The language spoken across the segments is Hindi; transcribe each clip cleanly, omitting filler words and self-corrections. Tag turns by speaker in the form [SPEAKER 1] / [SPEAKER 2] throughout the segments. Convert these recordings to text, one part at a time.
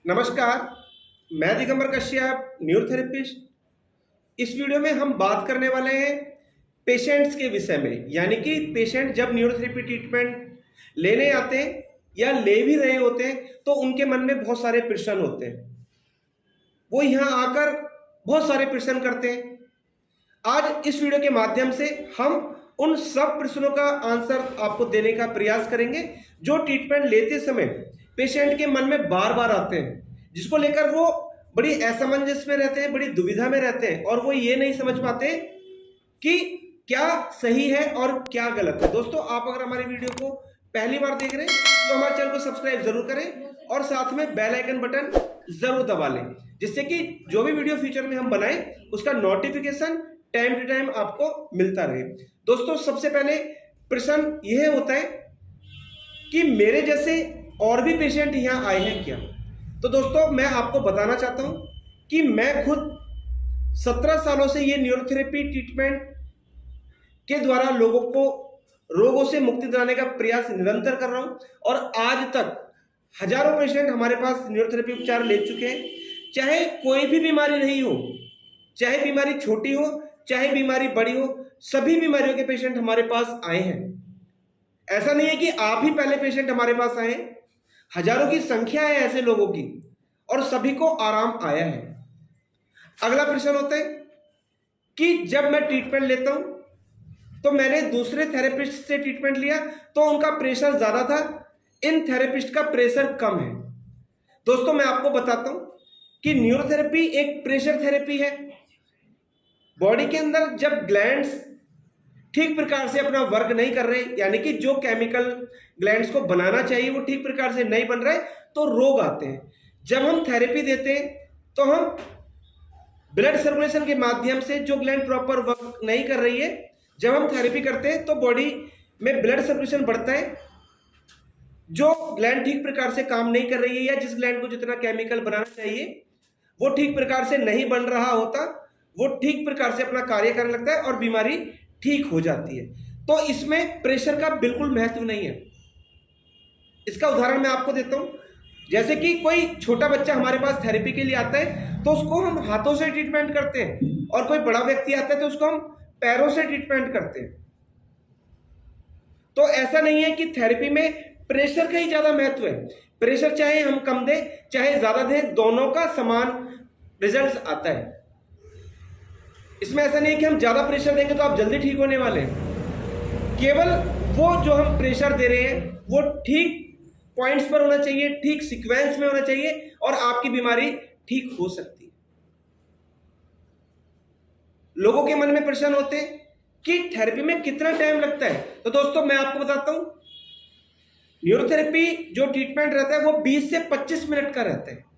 [SPEAKER 1] नमस्कार, मैं दिगंबर कश्यप, न्यूरोथेरेपिस्ट। इस वीडियो में हम बात करने वाले हैं पेशेंट्स के विषय में, यानी कि पेशेंट जब न्यूरोथेरेपी ट्रीटमेंट लेने आते हैं या ले भी रहे होते हैं तो उनके मन में बहुत सारे प्रश्न होते हैं। वो यहाँ आकर बहुत सारे प्रश्न करते हैं। आज इस वीडियो के माध्यम से हम उन सब प्रश्नों का आंसर आपको देने का प्रयास करेंगे जो ट्रीटमेंट लेते समय पेशेंट के मन में बार बार आते हैं, जिसको लेकर वो बड़ी असमंजस में रहते हैं, बड़ी दुविधा में रहते हैं और वो ये नहीं समझ पाते कि क्या सही है और क्या गलत है। दोस्तों, आप अगर हमारी वीडियो को पहली बार देख रहे हैं तो हमारे चैनल को सब्सक्राइब जरूर करें और साथ में बेल आइकन बटन जरूर दबा लें, जिससे कि जो भी वीडियो फ्यूचर में हम बनाएं उसका नोटिफिकेशन टाइम टू टाइम आपको मिलता रहे। दोस्तों, सबसे पहले प्रश्न यह होता है कि मेरे जैसे और भी पेशेंट यहाँ आए हैं क्या। तो दोस्तों, मैं आपको बताना चाहता हूँ कि मैं खुद 17 सालों से ये न्यूरोथेरेपी ट्रीटमेंट के द्वारा लोगों को रोगों से मुक्ति दिलाने का प्रयास निरंतर कर रहा हूँ और आज तक हजारों पेशेंट हमारे पास न्यूरोथेरेपी उपचार ले चुके हैं। चाहे कोई भी बीमारी रही हो, चाहे बीमारी छोटी हो चाहे बीमारी बड़ी हो, सभी बीमारियों के पेशेंट हमारे पास आए हैं। ऐसा नहीं है कि आप ही पहले पेशेंट हमारे पास आए, हजारों की संख्या है ऐसे लोगों की और सभी को आराम आया है। अगला प्रश्न होता है कि जब मैं ट्रीटमेंट लेता हूं तो मैंने दूसरे थेरेपिस्ट से ट्रीटमेंट लिया तो उनका प्रेशर ज्यादा था, इन थेरेपिस्ट का प्रेशर कम है। दोस्तों, मैं आपको बताता हूं कि न्यूरोथेरेपी एक प्रेशर थेरेपी है। बॉडी के अंदर जब ग्लैंड्स ठीक प्रकार से अपना वर्क नहीं कर रहे, यानी कि जो केमिकल ग्लैंड्स को बनाना चाहिए वो ठीक प्रकार से नहीं बन रहे, तो रोग आते हैं। जब हम थेरेपी देते हैं तो हम ब्लड सर्कुलेशन के माध्यम से जो ग्लैंड प्रॉपर वर्क नहीं कर रही है, जब हम थेरेपी करते हैं तो बॉडी में ब्लड सर्कुलेशन बढ़ता है। जो ग्लैंड ठीक प्रकार से काम नहीं कर रही है या जिस ग्लैंड को जितना केमिकल बनाना चाहिए वो ठीक प्रकार से नहीं बन रहा होता, वो ठीक प्रकार से अपना कार्य करने लगता है और बीमारी ठीक हो जाती है। तो इसमें प्रेशर का बिल्कुल महत्व नहीं है। इसका उदाहरण मैं आपको देता हूं। जैसे कि कोई छोटा बच्चा हमारे पास थेरेपी के लिए आता है तो उसको हम हाथों से ट्रीटमेंट करते हैं और कोई बड़ा व्यक्ति आता है तो उसको हम पैरों से ट्रीटमेंट करते हैं। तो ऐसा नहीं है कि थेरेपी में प्रेशर का ही ज्यादा महत्व है। प्रेशर चाहे हम कम दें चाहे ज्यादा दें, दोनों का समान रिजल्ट आता है। इसमें ऐसा नहीं है कि हम ज्यादा प्रेशर देंगे तो आप जल्दी ठीक होने वाले हैं। केवल वो जो हम प्रेशर दे रहे हैं वो ठीक पॉइंट्स पर होना चाहिए, ठीक सीक्वेंस में होना चाहिए और आपकी बीमारी ठीक हो सकती है। लोगों के मन में प्रश्न होते हैं कि थेरेपी में कितना टाइम लगता है। तो दोस्तों, मैं आपको बताता हूं, न्यूरोथेरेपी जो ट्रीटमेंट रहता है वो 20 से 25 मिनट का रहता है।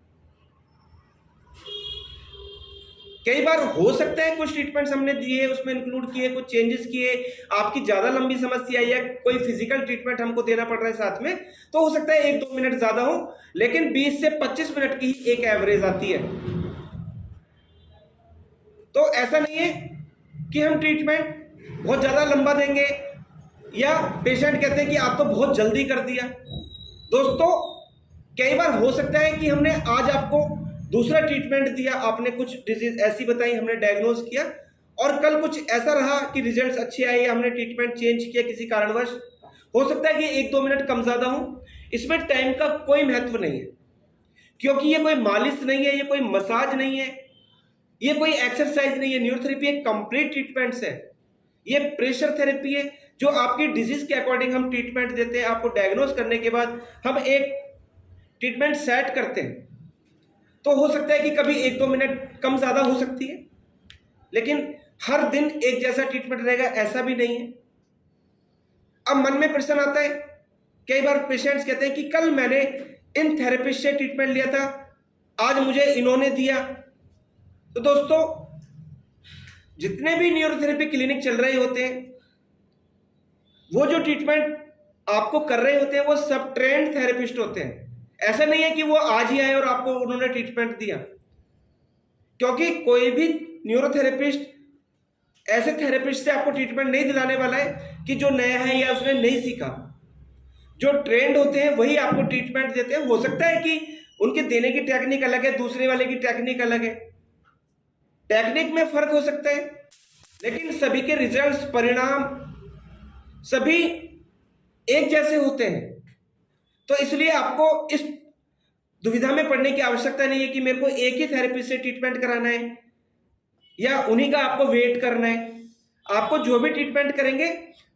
[SPEAKER 1] कई बार हो सकता है कुछ ट्रीटमेंट्स हमने दिए, उसमें इंक्लूड किए, कुछ चेंजेस किए, आपकी ज्यादा लंबी समस्या या कोई फिजिकल ट्रीटमेंट हमको देना पड़ रहा है साथ में, तो हो सकता है 1-2 मिनट ज्यादा हो, लेकिन 20 से 25 मिनट की एक एवरेज आती है। तो ऐसा नहीं है कि हम ट्रीटमेंट बहुत ज्यादा लंबा देंगे या पेशेंट कहते हैं कि आप तो बहुत जल्दी कर दिया। दोस्तों, कई बार हो सकता है कि हमने आज आपको दूसरा ट्रीटमेंट दिया, आपने कुछ डिजीज ऐसी बताई, हमने डायग्नोज किया और कल कुछ ऐसा रहा कि रिजल्ट्स अच्छे आए, हमने ट्रीटमेंट चेंज किया किसी कारणवश। हो सकता है कि 1-2 मिनट कम ज्यादा हो, इसमें टाइम का कोई महत्व नहीं है, क्योंकि ये कोई मालिश नहीं है, ये कोई मसाज नहीं है, ये कोई एक्सरसाइज नहीं है। न्यूरोथेरेपी एक कंप्लीट ट्रीटमेंट है। ये प्रेशर थेरेपी है जो आपकी डिजीज के अकॉर्डिंग हम ट्रीटमेंट देते हैं। आपको डायग्नोज करने के बाद हम एक ट्रीटमेंट सेट करते हैं। तो हो सकता है कि कभी 1-2 मिनट कम ज्यादा हो सकती है, लेकिन हर दिन एक जैसा ट्रीटमेंट रहेगा ऐसा भी नहीं है। अब मन में प्रश्न आता है, कई बार पेशेंट्स कहते हैं कि कल मैंने इन थेरेपिस्ट से ट्रीटमेंट लिया था, आज मुझे इन्होंने दिया। तो दोस्तों, जितने भी न्यूरोथेरेपी क्लिनिक चल रहे होते हैं, वो जो ट्रीटमेंट आपको कर रहे होते हैं वो सब ट्रेंड थेरेपिस्ट होते हैं। ऐसा नहीं है कि वो आज ही आए और आपको उन्होंने ट्रीटमेंट दिया, क्योंकि कोई भी न्यूरोथेरेपिस्ट ऐसे थेरेपिस्ट से आपको ट्रीटमेंट नहीं दिलाने वाला है कि जो नया है या उसने नहीं सीखा। जो ट्रेंड होते हैं वही आपको ट्रीटमेंट देते हैं। हो सकता है कि उनके देने की टेक्निक अलग है, दूसरे वाले की टेक्निक अलग है, टेक्निक में फर्क हो सकता है, लेकिन सभी के रिजल्ट्स, परिणाम सभी एक जैसे होते हैं। तो इसलिए आपको इस दुविधा में पड़ने की आवश्यकता नहीं है कि मेरे को एक ही थेरेपी से ट्रीटमेंट कराना है या उन्हीं का आपको वेट करना है। आपको जो भी ट्रीटमेंट करेंगे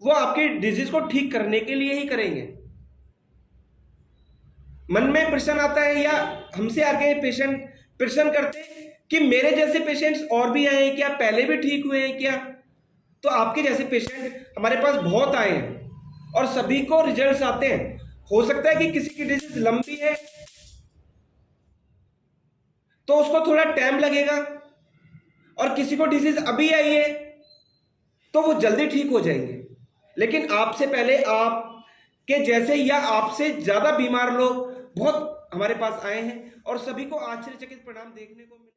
[SPEAKER 1] वो आपकी डिजीज को ठीक करने के लिए ही करेंगे। मन में प्रश्न आता है या हमसे आके पेशेंट प्रश्न करते हैं कि मेरे जैसे पेशेंट्स और भी आए हैं क्या, पहले भी ठीक हुए हैं क्या? तो आपके जैसे पेशेंट हमारे पास बहुत आए हैं और सभी को रिजल्ट्स आते हैं। हो सकता है कि किसी की डिजीज लंबी है तो उसको थोड़ा टाइम लगेगा, और किसी को डिजीज अभी आई है तो वो जल्दी ठीक हो जाएंगे। लेकिन आपसे पहले आपके जैसे या आपसे ज्यादा बीमार लोग बहुत हमारे पास आए हैं और सभी को आश्चर्यचकित परिणाम देखने को मिले।